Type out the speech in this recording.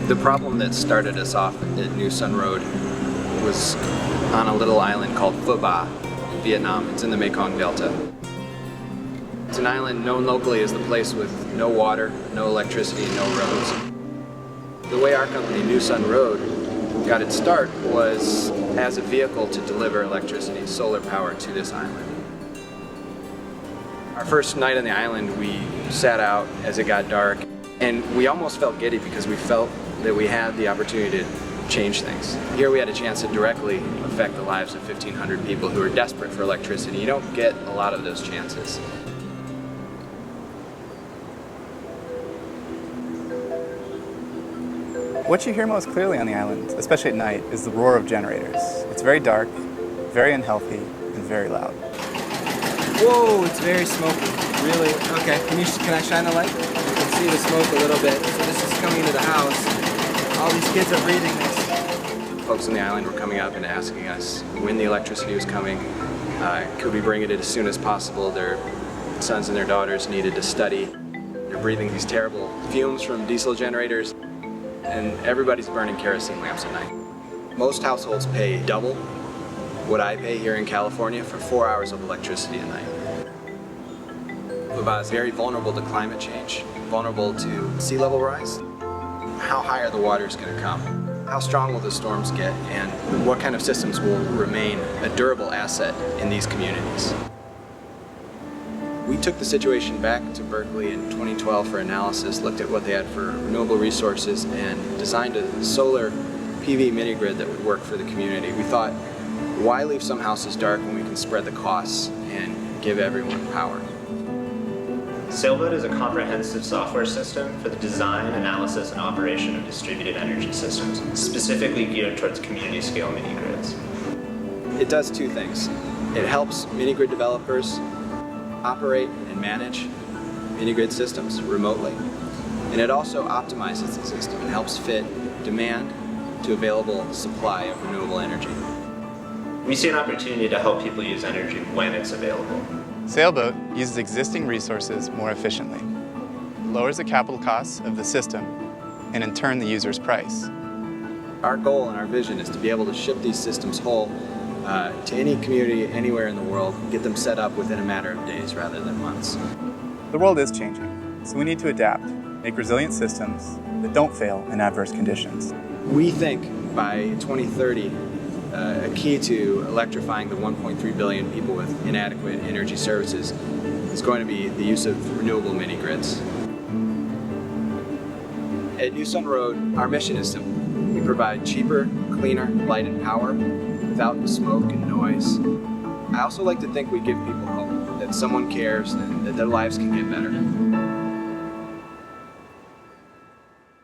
The problem that started us off at New Sun Road was on a little island called Phu Ba in Vietnam. It's in the Mekong Delta. It's an island known locally as the place with no water, no electricity, and no roads. The way our company, New Sun Road, got its start was as a vehicle to deliver electricity, solar power to this island. Our first night on the island, we sat out as it got dark, and we almost felt giddy because we felt that we had the opportunity to change things. Here we had a chance to directly affect the lives of 1,500 people who are desperate for electricity. You don't get a lot of those chances. What you hear most clearly on the island, especially at night, is the roar of generators. It's very dark, very unhealthy, and very loud. Whoa, it's very smoky. Really? Okay, can I shine the light? You can see the smoke a little bit. So this is coming into the house. All these kids are breathing this. Folks on the island were coming up and asking us when the electricity was coming. Could we bring it as soon as possible? Their sons and their daughters needed to study. They're breathing these terrible fumes from diesel generators, and everybody's burning kerosene lamps at night. Most households pay double what I pay here in California for 4 hours of electricity a night. Phu Ba is very vulnerable to climate change, vulnerable to sea level rise. How high are the waters going to come? How strong will the storms get? And what kind of systems will remain a durable asset in these communities? We took the situation back to Berkeley in 2012 for analysis, looked at what they had for renewable resources, and designed a solar PV mini-grid that would work for the community. We thought, why leave some houses dark when we can spread the costs and give everyone power? Sailboat is a comprehensive software system for the design, analysis, and operation of distributed energy systems, specifically geared towards community-scale mini-grids. It does two things. It helps mini-grid developers operate and manage mini-grid systems remotely. And it also optimizes the system and helps fit demand to available supply of renewable energy. We see an opportunity to help people use energy when it's available. Sailboat uses existing resources more efficiently, lowers the capital costs of the system, and in turn the user's price. Our goal and our vision is to be able to ship these systems whole to any community anywhere in the world, get them set up within a matter of days rather than months. The world is changing, so we need to adapt, make resilient systems that don't fail in adverse conditions. We think by 2030, a key to electrifying the 1.3 billion people with inadequate energy services is going to be the use of renewable mini-grids. At New Sun Road, our mission is simple. We provide cheaper, cleaner light and power without the smoke and noise. I also like to think we give people hope, that someone cares and that their lives can get better.